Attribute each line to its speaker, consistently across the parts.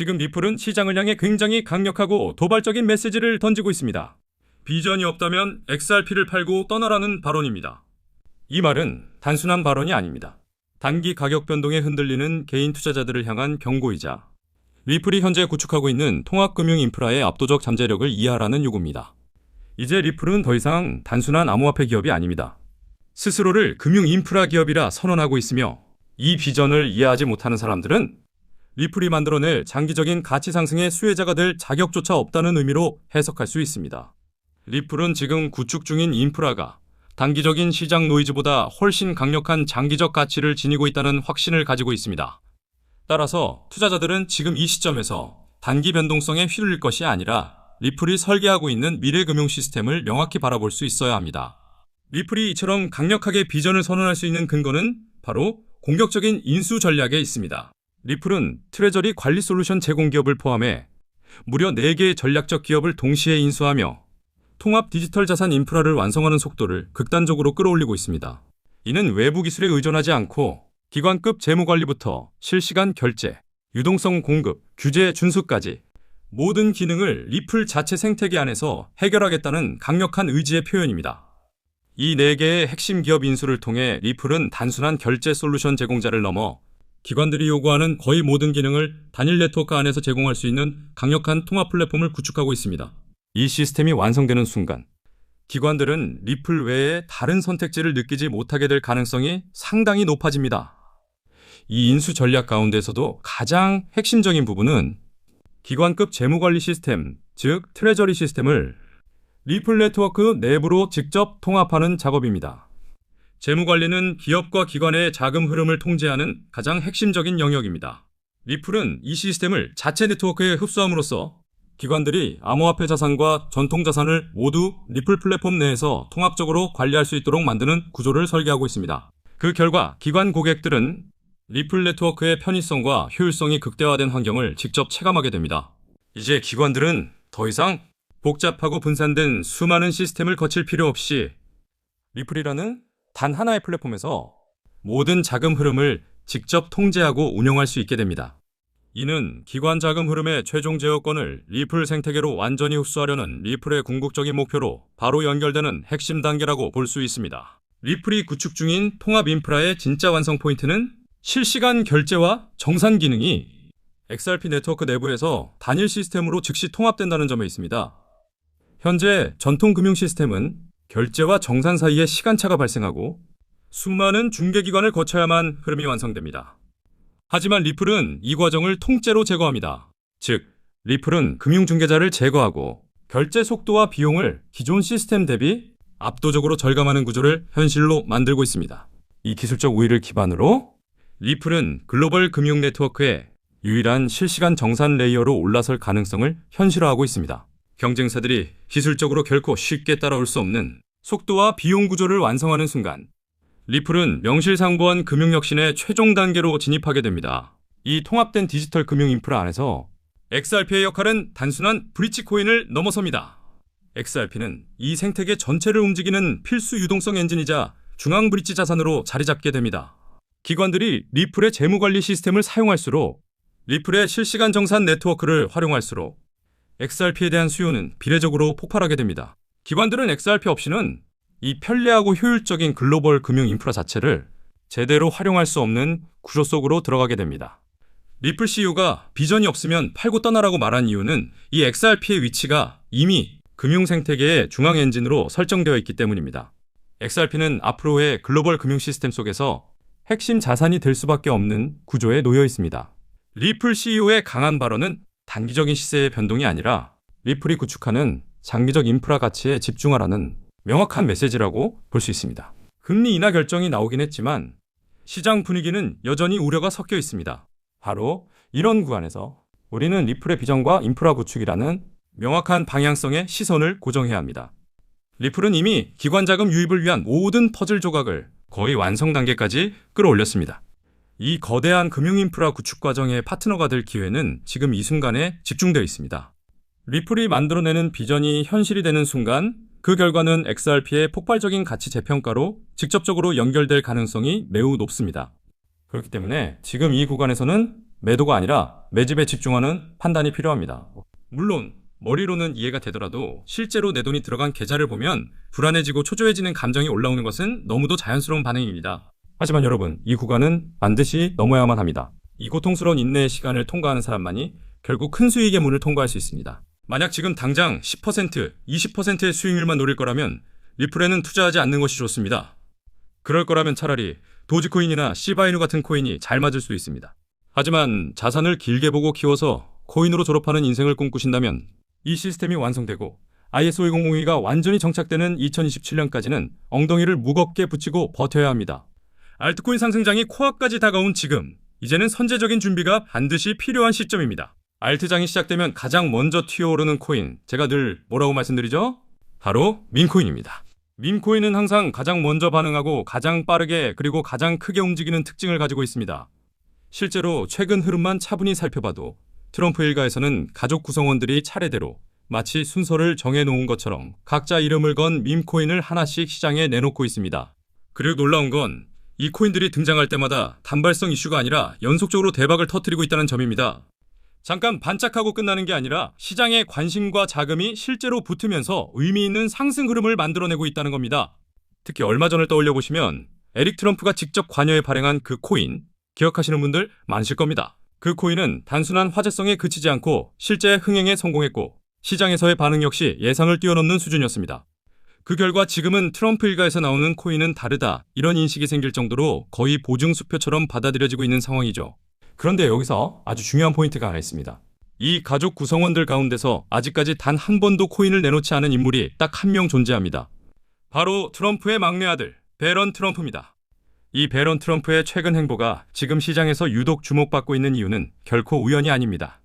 Speaker 1: 지금 리플은 시장을 향해 굉장히 강력하고 도발적인 메시지를 던지고 있습니다. 비전이 없다면 XRP를 팔고 떠나라는 발언입니다. 이 말은 단순한 발언이 아닙니다. 단기 가격 변동에 흔들리는 개인 투자자들을 향한 경고이자 리플이 현재 구축하고 있는 통합금융 인프라의 압도적 잠재력을 이해하라는 요구입니다. 이제 리플은 더 이상 단순한 암호화폐 기업이 아닙니다. 스스로를 금융 인프라 기업이라 선언하고 있으며 이 비전을 이해하지 못하는 사람들은 리플이 만들어낼 장기적인 가치 상승의 수혜자가 될 자격조차 없다는 의미로 해석할 수 있습니다. 리플은 지금 구축 중인 인프라가 단기적인 시장 노이즈보다 훨씬 강력한 장기적 가치를 지니고 있다는 확신을 가지고 있습니다. 따라서 투자자들은 지금 이 시점에서 단기 변동성에 휘둘릴 것이 아니라 리플이 설계하고 있는 미래 금융 시스템을 명확히 바라볼 수 있어야 합니다. 리플이 이처럼 강력하게 비전을 선언할 수 있는 근거는 바로 공격적인 인수 전략에 있습니다. 리플은 트레저리 관리 솔루션 제공 기업을 포함해 무려 4개의 전략적 기업을 동시에 인수하며 통합 디지털 자산 인프라를 완성하는 속도를 극단적으로 끌어올리고 있습니다. 이는 외부 기술에 의존하지 않고 기관급 재무관리부터 실시간 결제, 유동성 공급, 규제 준수까지 모든 기능을 리플 자체 생태계 안에서 해결하겠다는 강력한 의지의 표현입니다. 이 4개의 핵심 기업 인수를 통해 리플은 단순한 결제 솔루션 제공자를 넘어 기관들이 요구하는 거의 모든 기능을 단일 네트워크 안에서 제공할 수 있는 강력한 통합 플랫폼을 구축하고 있습니다. 이 시스템이 완성되는 순간 기관들은 리플 외에 다른 선택지를 느끼지 못하게 될 가능성이 상당히 높아집니다. 이 인수 전략 가운데서도 가장 핵심적인 부분은 기관급 재무관리 시스템, 즉 트레저리 시스템을 리플 네트워크 내부로 직접 통합하는 작업입니다. 재무관리는 기업과 기관의 자금 흐름을 통제하는 가장 핵심적인 영역입니다. 리플은 이 시스템을 자체 네트워크에 흡수함으로써 기관들이 암호화폐 자산과 전통 자산을 모두 리플 플랫폼 내에서 통합적으로 관리할 수 있도록 만드는 구조를 설계하고 있습니다. 그 결과 기관 고객들은 리플 네트워크의 편의성과 효율성이 극대화된 환경을 직접 체감하게 됩니다. 이제 기관들은 더 이상 복잡하고 분산된 수많은 시스템을 거칠 필요 없이 리플이라는 단 하나의 플랫폼에서 모든 자금 흐름을 직접 통제하고 운영할 수 있게 됩니다. 이는 기관 자금 흐름의 최종 제어권을 리플 생태계로 완전히 흡수하려는 리플의 궁극적인 목표로 바로 연결되는 핵심 단계라고 볼 수 있습니다. 리플이 구축 중인 통합 인프라의 진짜 완성 포인트는 실시간 결제와 정산 기능이 XRP 네트워크 내부에서 단일 시스템으로 즉시 통합된다는 점에 있습니다. 현재 전통 금융 시스템은 결제와 정산 사이에 시간차가 발생하고 수많은 중개기관을 거쳐야만 흐름이 완성됩니다. 하지만 리플은 이 과정을 통째로 제거합니다. 즉, 리플은 금융중개자를 제거하고 결제 속도와 비용을 기존 시스템 대비 압도적으로 절감하는 구조를 현실로 만들고 있습니다. 이 기술적 우위를 기반으로 리플은 글로벌 금융 네트워크의 유일한 실시간 정산 레이어로 올라설 가능성을 현실화하고 있습니다. 경쟁사들이 기술적으로 결코 쉽게 따라올 수 없는 속도와 비용 구조를 완성하는 순간 리플은 명실상부한 금융혁신의 최종 단계로 진입하게 됩니다. 이 통합된 디지털 금융 인프라 안에서 XRP의 역할은 단순한 브릿지 코인을 넘어섭니다. XRP는 이 생태계 전체를 움직이는 필수 유동성 엔진이자 중앙 브릿지 자산으로 자리 잡게 됩니다. 기관들이 리플의 재무관리 시스템을 사용할수록 리플의 실시간 정산 네트워크를 활용할수록 XRP에 대한 수요는 비례적으로 폭발하게 됩니다. 기관들은 XRP 없이는 이 편리하고 효율적인 글로벌 금융 인프라 자체를 제대로 활용할 수 없는 구조 속으로 들어가게 됩니다. 리플 CEO가 비전이 없으면 팔고 떠나라고 말한 이유는 이 XRP의 위치가 이미 금융 생태계의 중앙 엔진으로 설정되어 있기 때문입니다. XRP는 앞으로의 글로벌 금융 시스템 속에서 핵심 자산이 될 수밖에 없는 구조에 놓여 있습니다. 리플 CEO의 강한 발언은 단기적인 시세의 변동이 아니라 리플이 구축하는 장기적 인프라 가치에 집중하라는 명확한 메시지라고 볼 수 있습니다. 금리 인하 결정이 나오긴 했지만 시장 분위기는 여전히 우려가 섞여 있습니다. 바로 이런 구간에서 우리는 리플의 비전과 인프라 구축이라는 명확한 방향성의 시선을 고정해야 합니다. 리플은 이미 기관 자금 유입을 위한 모든 퍼즐 조각을 거의 완성 단계까지 끌어올렸습니다. 이 거대한 금융 인프라 구축 과정의 파트너가 될 기회는 지금 이 순간에 집중되어 있습니다. 리플이 만들어내는 비전이 현실이 되는 순간 그 결과는 XRP의 폭발적인 가치 재평가로 직접적으로 연결될 가능성이 매우 높습니다. 그렇기 때문에 지금 이 구간에서는 매도가 아니라 매집에 집중하는 판단이 필요합니다. 물론 머리로는 이해가 되더라도 실제로 내 돈이 들어간 계좌를 보면 불안해지고 초조해지는 감정이 올라오는 것은 너무도 자연스러운 반응입니다. 하지만 여러분, 이 구간은 반드시 넘어야만 합니다. 이 고통스러운 인내의 시간을 통과하는 사람만이 결국 큰 수익의 문을 통과할 수 있습니다. 만약 지금 당장 10%, 20%의 수익률만 노릴 거라면 리플에는 투자하지 않는 것이 좋습니다. 그럴 거라면 차라리 도지코인이나 시바이누 같은 코인이 잘 맞을 수도 있습니다. 하지만 자산을 길게 보고 키워서 코인으로 졸업하는 인생을 꿈꾸신다면 이 시스템이 완성되고 ISO 2002가 완전히 정착되는 2027년까지는 엉덩이를 무겁게 붙이고 버텨야 합니다. 알트코인 상승장이 코앞까지 다가온 지금, 이제는 선제적인 준비가 반드시 필요한 시점입니다. 알트장이 시작되면 가장 먼저 튀어오르는 코인, 제가 늘 뭐라고 말씀드리죠? 바로 민코인입니다. 민코인은 항상 가장 먼저 반응하고 가장 빠르게 그리고 가장 크게 움직이는 특징을 가지고 있습니다. 실제로 최근 흐름만 차분히 살펴봐도 트럼프 일가에서는 가족 구성원들이 차례대로 마치 순서를 정해놓은 것처럼 각자 이름을 건 밈코인을 하나씩 시장에 내놓고 있습니다. 그리고 놀라운 건 이 코인들이 등장할 때마다 단발성 이슈가 아니라 연속적으로 대박을 터뜨리고 있다는 점입니다. 잠깐 반짝하고 끝나는 게 아니라 시장의 관심과 자금이 실제로 붙으면서 의미 있는 상승 흐름을 만들어내고 있다는 겁니다. 특히 얼마 전을 떠올려 보시면 에릭 트럼프가 직접 관여해 발행한 그 코인, 기억하시는 분들 많으실 겁니다. 그 코인은 단순한 화제성에 그치지 않고 실제 흥행에 성공했고 시장에서의 반응 역시 예상을 뛰어넘는 수준이었습니다. 그 결과 지금은 트럼프 일가에서 나오는 코인은 다르다, 이런 인식이 생길 정도로 거의 보증수표처럼 받아들여지고 있는 상황이죠. 그런데 여기서 아주 중요한 포인트가 하나 있습니다. 이 가족 구성원들 가운데서 아직까지 단 한 번도 코인을 내놓지 않은 인물이 딱 한 명 존재합니다. 바로 트럼프의 막내 아들, 배런 트럼프입니다. 이 배런 트럼프의 최근 행보가 지금 시장에서 유독 주목받고 있는 이유는 결코 우연이 아닙니다.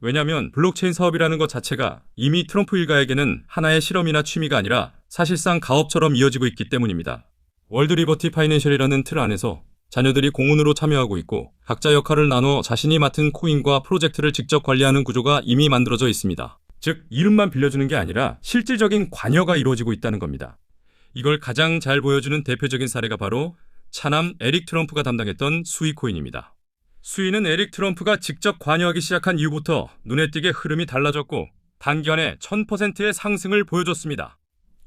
Speaker 1: 왜냐하면 블록체인 사업이라는 것 자체가 이미 트럼프 일가에게는 하나의 실험이나 취미가 아니라 사실상 가업처럼 이어지고 있기 때문입니다. 월드 리버티 파이낸셜이라는 틀 안에서 자녀들이 공훈으로 참여하고 있고 각자 역할을 나눠 자신이 맡은 코인과 프로젝트를 직접 관리하는 구조가 이미 만들어져 있습니다. 즉, 이름만 빌려주는 게 아니라 실질적인 관여가 이루어지고 있다는 겁니다. 이걸 가장 잘 보여주는 대표적인 사례가 바로 차남 에릭 트럼프가 담당했던 수이 코인입니다. 수이는 에릭 트럼프가 직접 관여하기 시작한 이후부터 눈에 띄게 흐름이 달라졌고 단기간에 1000%의 상승을 보여줬습니다.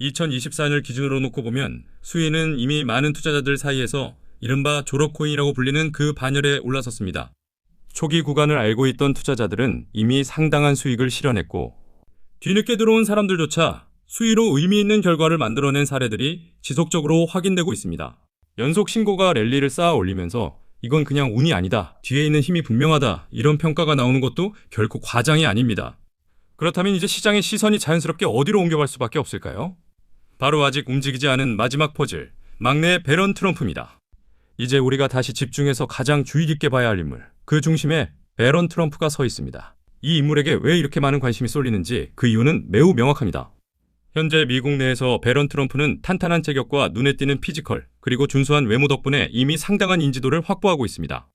Speaker 1: 2024년을 기준으로 놓고 보면 수이는 이미 많은 투자자들 사이에서 이른바 졸업코인이라고 불리는 그 반열에 올라섰습니다. 초기 구간을 알고 있던 투자자들은 이미 상당한 수익을 실현했고 뒤늦게 들어온 사람들조차 수위로 의미 있는 결과를 만들어낸 사례들이 지속적으로 확인되고 있습니다. 연속 신고가 랠리를 쌓아 올리면서 이건 그냥 운이 아니다, 뒤에 있는 힘이 분명하다, 이런 평가가 나오는 것도 결코 과장이 아닙니다. 그렇다면 이제 시장의 시선이 자연스럽게 어디로 옮겨갈 수밖에 없을까요? 바로 아직 움직이지 않은 마지막 퍼즐, 막내 배런 트럼프입니다. 이제 우리가 다시 집중해서 가장 주의 깊게 봐야 할 인물, 그 중심에 배런 트럼프가 서 있습니다. 이 인물에게 왜 이렇게 많은 관심이 쏠리는지 그 이유는 매우 명확합니다. 현재 미국 내에서 배런 트럼프는 탄탄한 체격과 눈에 띄는 피지컬, 그리고 준수한 외모 덕분에 이미 상당한 인지도를 확보하고 있습니다.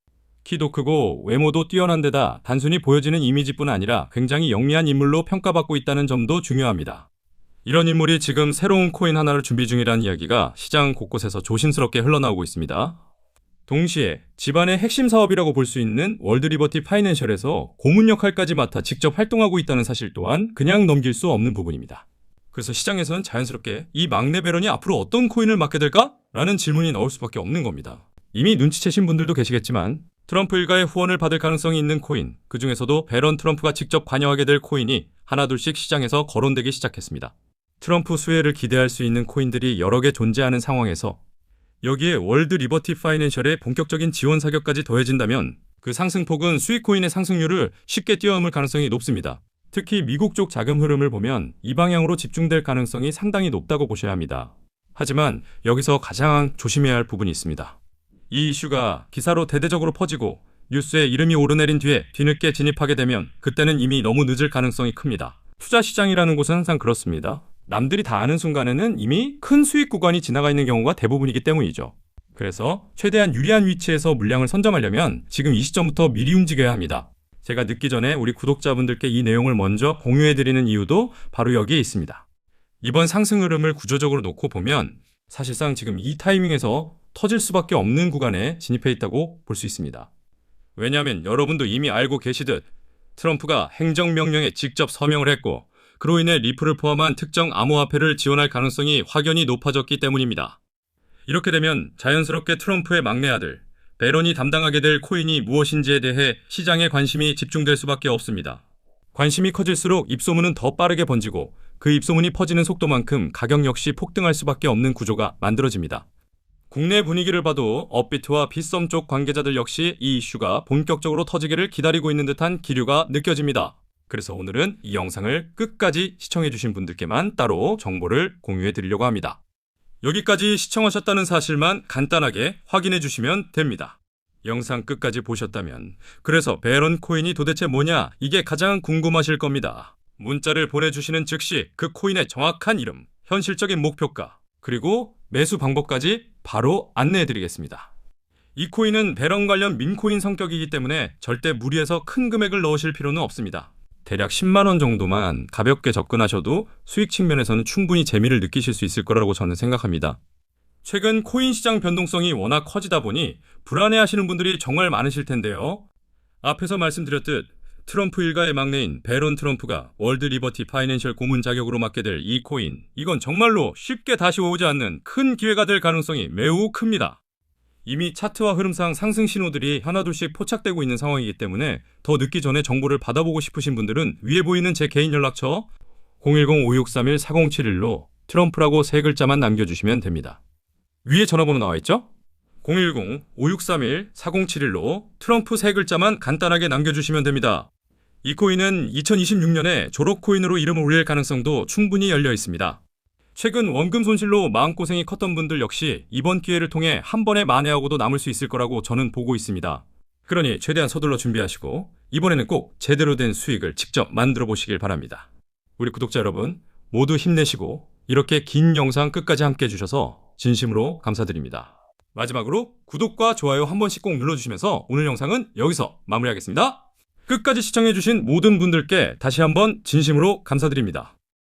Speaker 1: 키도 크고 외모도 뛰어난 데다 단순히 보여지는 이미지뿐 아니라 굉장히 영리한 인물로 평가받고 있다는 점도 중요합니다. 이런 인물이 지금 새로운 코인 하나를 준비 중이라는 이야기가 시장 곳곳에서 조심스럽게 흘러나오고 있습니다. 동시에 집안의 핵심 사업이라고 볼 수 있는 월드 리버티 파이낸셜에서 고문 역할까지 맡아 직접 활동하고 있다는 사실 또한 그냥 넘길 수 없는 부분입니다. 그래서 시장에서는 자연스럽게 이 막내 배런이 앞으로 어떤 코인을 맡게 될까? 라는 질문이 나올 수밖에 없는 겁니다. 이미 눈치채신 분들도 계시겠지만 트럼프 일가의 후원을 받을 가능성이 있는 코인, 그 중에서도 배런 트럼프가 직접 관여하게 될 코인이 하나둘씩 시장에서 거론되기 시작했습니다. 트럼프 수혜를 기대할 수 있는 코인들이 여러 개 존재하는 상황에서 여기에 월드 리버티 파이낸셜의 본격적인 지원 사격까지 더해진다면 그 상승폭은 수익 코인의 상승률을 쉽게 뛰어넘을 가능성이 높습니다. 특히 미국 쪽 자금 흐름을 보면 이 방향으로 집중될 가능성이 상당히 높다고 보셔야 합니다. 하지만 여기서 가장 조심해야 할 부분이 있습니다. 이 이슈가 기사로 대대적으로 퍼지고 뉴스에 이름이 오르내린 뒤에 뒤늦게 진입하게 되면 그때는 이미 너무 늦을 가능성이 큽니다. 투자 시장이라는 곳은 항상 그렇습니다. 남들이 다 아는 순간에는 이미 큰 수익 구간이 지나가 있는 경우가 대부분이기 때문이죠. 그래서 최대한 유리한 위치에서 물량을 선점하려면 지금 이 시점부터 미리 움직여야 합니다. 제가 늦기 전에 우리 구독자분들께 이 내용을 먼저 공유해드리는 이유도 바로 여기에 있습니다. 이번 상승 흐름을 구조적으로 놓고 보면 사실상 지금 이 타이밍에서 터질 수밖에 없는 구간에 진입해 있다고 볼 수 있습니다. 왜냐하면 여러분도 이미 알고 계시듯 트럼프가 행정명령에 직접 서명을 했고 그로 인해 리플을 포함한 특정 암호화폐를 지원할 가능성이 확연히 높아졌기 때문입니다. 이렇게 되면 자연스럽게 트럼프의 막내 아들 배런이 담당하게 될 코인이 무엇인지에 대해 시장에 관심이 집중될 수밖에 없습니다. 관심이 커질수록 입소문은 더 빠르게 번지고 그 입소문이 퍼지는 속도만큼 가격 역시 폭등할 수밖에 없는 구조가 만들어집니다. 국내 분위기를 봐도 업비트와 빗썸 쪽 관계자들 역시 이 이슈가 본격적으로 터지기를 기다리고 있는 듯한 기류가 느껴집니다. 그래서 오늘은 이 영상을 끝까지 시청해주신 분들께만 따로 정보를 공유해 드리려고 합니다. 여기까지 시청하셨다는 사실만 간단하게 확인해 주시면 됩니다. 영상 끝까지 보셨다면 그래서 배런 코인이 도대체 뭐냐 이게 가장 궁금하실 겁니다. 문자를 보내주시는 즉시 그 코인의 정확한 이름, 현실적인 목표가 그리고 매수 방법까지 바로 안내해 드리겠습니다. 이 코인은 배런 관련 민코인 성격이기 때문에 절대 무리해서 큰 금액을 넣으실 필요는 없습니다. 대략 10만원 정도만 가볍게 접근하셔도 수익 측면에서는 충분히 재미를 느끼실 수 있을 거라고 저는 생각합니다. 최근 코인 시장 변동성이 워낙 커지다 보니 불안해하시는 분들이 정말 많으실 텐데요. 앞에서 말씀드렸듯 트럼프 일가의 막내인 배런 트럼프가 월드 리버티 파이낸셜 고문 자격으로 맡게 될 이 코인, 이건 정말로 쉽게 다시 오지 않는 큰 기회가 될 가능성이 매우 큽니다. 이미 차트와 흐름상 상승 신호들이 하나둘씩 포착되고 있는 상황이기 때문에 더 늦기 전에 정보를 받아보고 싶으신 분들은 위에 보이는 제 개인 연락처 010-5631-4071로 트럼프라고 세 글자만 남겨주시면 됩니다. 위에 전화번호 나와있죠? 010-5631-4071로 트럼프 세 글자만 간단하게 남겨주시면 됩니다. 이 코인은 2026년에 졸업코인으로 이름을 올릴 가능성도 충분히 열려 있습니다. 최근 원금 손실로 마음고생이 컸던 분들 역시 이번 기회를 통해 한 번에 만회하고도 남을 수 있을 거라고 저는 보고 있습니다. 그러니 최대한 서둘러 준비하시고 이번에는 꼭 제대로 된 수익을 직접 만들어 보시길 바랍니다. 우리 구독자 여러분 모두 힘내시고 이렇게 긴 영상 끝까지 함께 해주셔서 진심으로 감사드립니다. 마지막으로 구독과 좋아요 한 번씩 꼭 눌러주시면서 오늘 영상은 여기서 마무리하겠습니다. 끝까지 시청해주신 모든 분들께 다시 한번 진심으로 감사드립니다.